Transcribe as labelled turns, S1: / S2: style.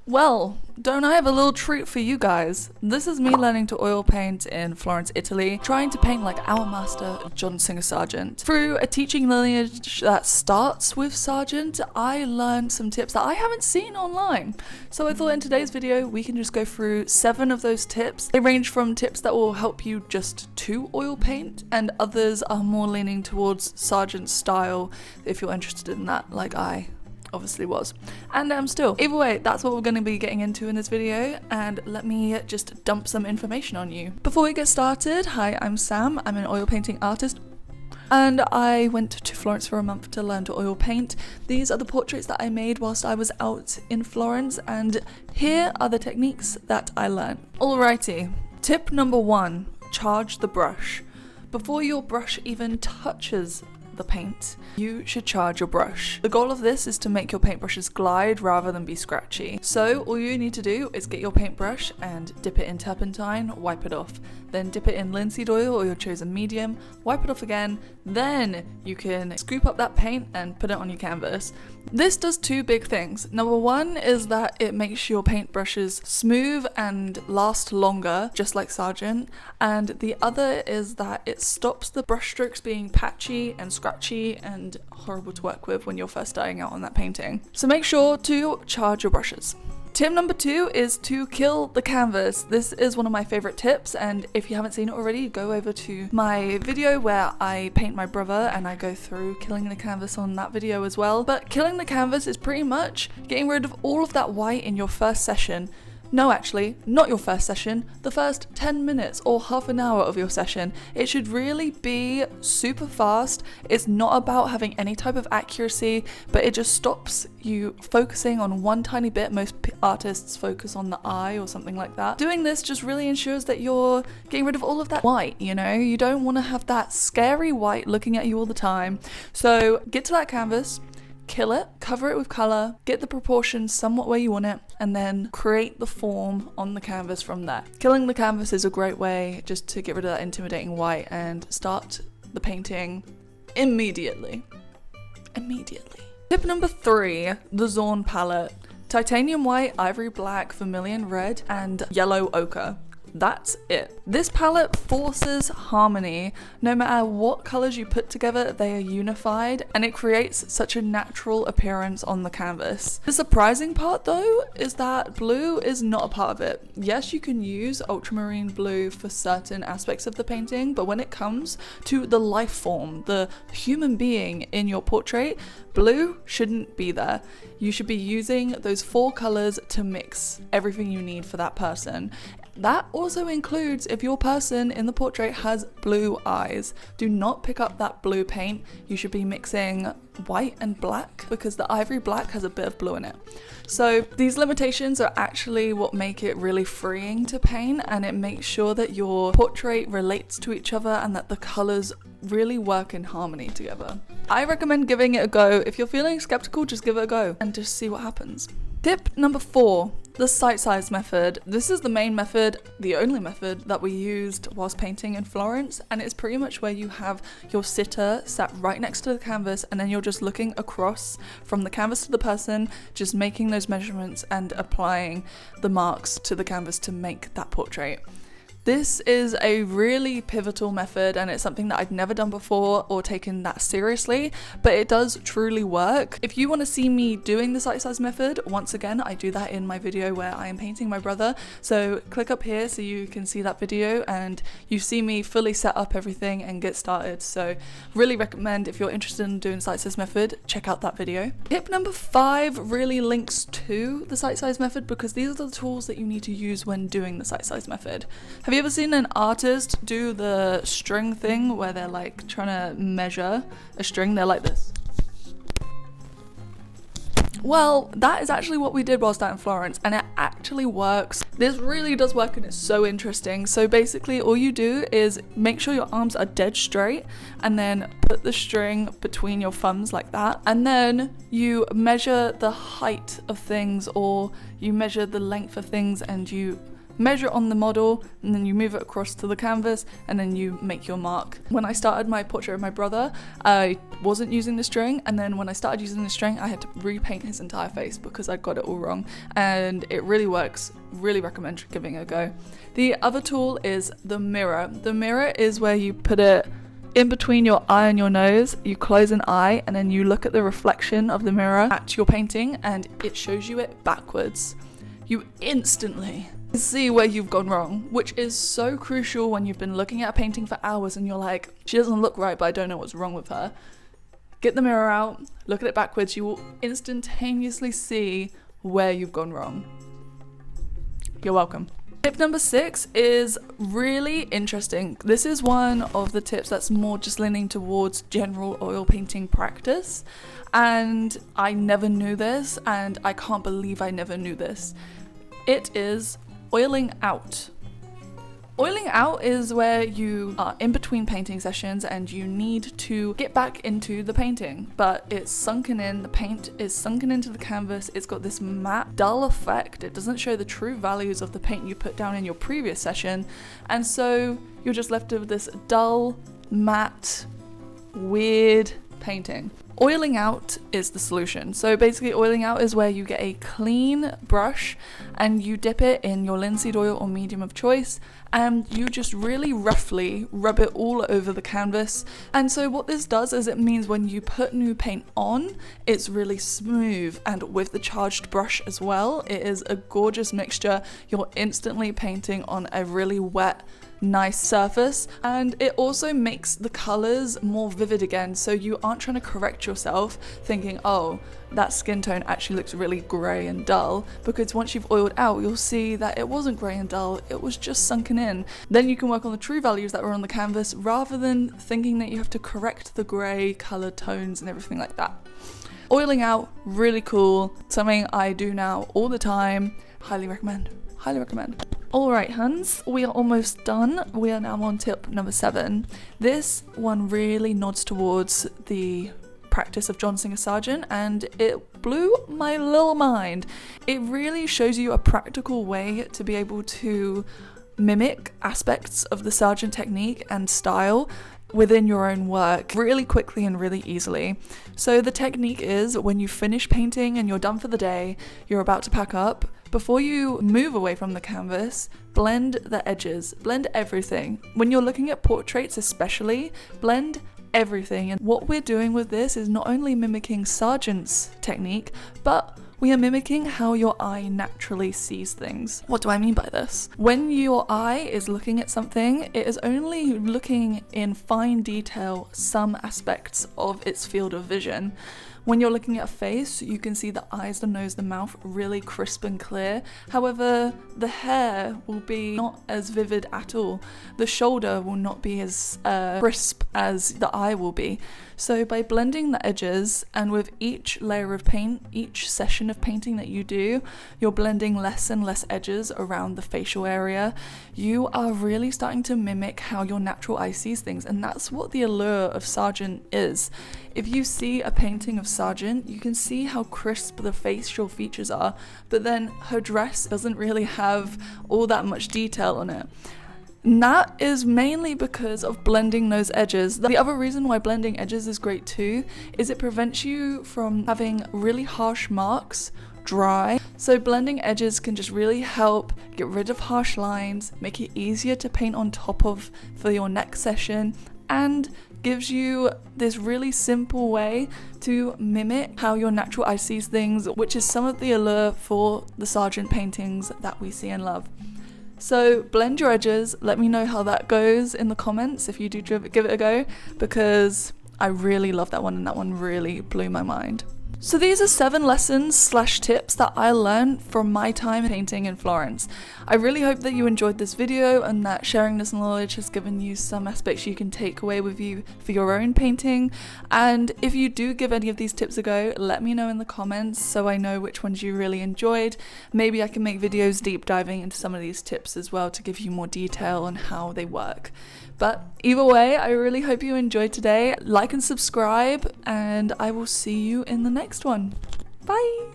S1: Well, don't I have a little treat for you guys? This is me learning to oil paint in Florence, Italy, trying to paint like our master, Singer Sargent. Through a teaching lineage that starts with Sargent, I learned some tips that I haven't seen online. So I thought in today's video, we can just go through 7 of those tips. They range from tips that will help you just to oil paint, and others are more leaning towards Sargent's style if you're interested in that, like I obviously was, and am still. Either way, that's what we're going to be getting into in this video, and let me just dump some information on you. Before we get started, hi, I'm Sam. I'm an oil painting artist, and I went to Florence for a month to learn to oil paint. These are the portraits that I made whilst I was out in Florence, and here are the techniques that I learned. Alrighty, tip number 1, charge the brush. Before your brush even touches the paint, you should charge your brush. The goal of this is to make your paintbrushes glide rather than be scratchy. So all you need to do is get your paintbrush and dip it in turpentine, wipe it off. Then dip it in linseed oil or your chosen medium, wipe it off again. Then you can scoop up that paint and put it on your canvas. This does 2 big things. Number 1 is that it makes your paintbrushes smooth and last longer, just like Sargent. And the other is that it stops the brush strokes being patchy and scratchy and horrible to work with when you're first starting out on that painting. So make sure to charge your brushes. Tip number 2 is to kill the canvas. This is one of my favorite tips, and if you haven't seen it already, go over to my video where I paint my brother and I go through killing the canvas on that video as well. But killing the canvas is pretty much getting rid of all of that white in your first session. No, actually, not your first session, the first 10 minutes or half an hour of your session. It should really be super fast. It's not about having any type of accuracy, but it just stops you focusing on one tiny bit. Most artists focus on the eye or something like that. Doing this just really ensures that you're getting rid of all of that white, you know? You don't want to have that scary white looking at you all the time. So get to that canvas, kill it, cover it with colour, get the proportions somewhat where you want it, and then create the form on the canvas from there. Killing the canvas is a great way just to get rid of that intimidating white and start the painting immediately. Tip number 3, the Zorn palette. Titanium white, ivory black, vermilion red, and yellow ochre. That's it. This palette forces harmony. No matter what colors you put together, they are unified, and it creates such a natural appearance on the canvas. The surprising part though is that blue is not a part of it. Yes, you can use ultramarine blue for certain aspects of the painting, but when it comes to the life form, the human being in your portrait, blue shouldn't be there. You should be using those 4 colors to mix everything you need for that person. That also includes if your person in the portrait has blue eyes. Do not pick up that blue paint. You should be mixing white and black because the ivory black has a bit of blue in it. So these limitations are actually what make it really freeing to paint, and it makes sure that your portrait relates to each other and that the colors really work in harmony together. I recommend giving it a go. If you're feeling skeptical, just give it a go and just see what happens. Tip number 4, the sight size method. This is the main method, the only method that we used whilst painting in Florence, and it's pretty much where you have your sitter sat right next to the canvas and then you're just looking across from the canvas to the person, just making those measurements and applying the marks to the canvas to make that portrait. This is a really pivotal method, and it's something that I'd never done before or taken that seriously, but it does truly work. If you want to see me doing the sight size method, once again, I do that in my video where I am painting my brother. So click up here so you can see that video and you see me fully set up everything and get started. So really recommend, if you're interested in doing sight size method, check out that video. Tip number 5 really links to the sight size method because these are the tools that you need to use when doing the sight size method. Have you ever seen an artist do the string thing where they're like trying to measure a string? They're like this. Well, that is actually what we did whilst out in Florence, and it actually works. This really does work, and it's so interesting. So basically all you do is make sure your arms are dead straight and then put the string between your thumbs like that, and then you measure the height of things or you measure the length of things and you measure it on the model, and then you move it across to the canvas, and then you make your mark. When I started my portrait of my brother, I wasn't using the string, and then when I started using the string, I had to repaint his entire face because I got it all wrong, and it really works. Really recommend giving it a go. The other tool is the mirror. The mirror is where you put it in between your eye and your nose. You close an eye and then you look at the reflection of the mirror at your painting, and it shows you it backwards. You instantly see where you've gone wrong, which is so crucial when you've been looking at a painting for hours and you're like, she doesn't look right, but I don't know what's wrong with her. Get the mirror out, look at it backwards, you will instantaneously see where you've gone wrong. You're welcome. Tip number 6 is really interesting. This is one of the tips that's more just leaning towards general oil painting practice, and I never knew this, and I can't believe I never knew this. It is oiling out. Oiling out is where you are in between painting sessions and you need to get back into the painting, but it's sunken in, the paint is sunken into the canvas, it's got this matte, dull effect, it doesn't show the true values of the paint you put down in your previous session, and so you're just left with this dull, matte, weird painting. Oiling out is the solution. So basically oiling out is where you get a clean brush and you dip it in your linseed oil or medium of choice, and you just really roughly rub it all over the canvas. And so what this does is it means when you put new paint on, it's really smooth, and with the charged brush as well, it is a gorgeous mixture. You're instantly painting on a really wet, nice surface, and it also makes the colors more vivid again, so you aren't trying to correct yourself thinking, oh, that skin tone actually looks really grey and dull, because once you've oiled out, you'll see that it wasn't grey and dull, it was just sunken in. Then you can work on the true values that were on the canvas rather than thinking that you have to correct the grey color tones and everything like that. Oiling out, really cool, something I do now all the time. Highly recommend, highly recommend. Alright huns, we are almost done. We are now on tip number 7. This one really nods towards the practice of Singer Sargent, and it blew my little mind. It really shows you a practical way to be able to mimic aspects of the Sargent technique and style within your own work really quickly and really easily. So the technique is when you finish painting and you're done for the day, you're about to pack up, before you move away from the canvas, blend the edges, blend everything. When you're looking at portraits especially, blend everything. And what we're doing with this is not only mimicking Sargent's technique, but we are mimicking how your eye naturally sees things. What do I mean by this? When your eye is looking at something, it is only looking in fine detail some aspects of its field of vision. When you're looking at a face, you can see the eyes, the nose, the mouth really crisp and clear. However, the hair will be not as vivid at all. The shoulder will not be as crisp as the eye will be. So by blending the edges, and with each layer of paint, each session of painting that you do, you're blending less and less edges around the facial area. You are really starting to mimic how your natural eye sees things, and that's what the allure of Sargent is. If you see a painting of Sargent, you can see how crisp the facial features are, but then her dress doesn't really have all that much detail on it. And that is mainly because of blending those edges. The other reason why blending edges is great too is it prevents you from having really harsh marks dry. So blending edges can just really help get rid of harsh lines, make it easier to paint on top of for your next session, and gives you this really simple way to mimic how your natural eye sees things, which is some of the allure for the Sargent paintings that we see and love. So blend your edges, let me know how that goes in the comments if you do give it a go, because I really love that one and that one really blew my mind. So these are 7 lessons/tips that I learned from my time painting in Florence. I really hope that you enjoyed this video and that sharing this knowledge has given you some aspects you can take away with you for your own painting. And if you do give any of these tips a go, let me know in the comments so I know which ones you really enjoyed. Maybe I can make videos deep diving into some of these tips as well to give you more detail on how they work. But either way, I really hope you enjoyed today. Like and subscribe, and I will see you in the next one. Bye!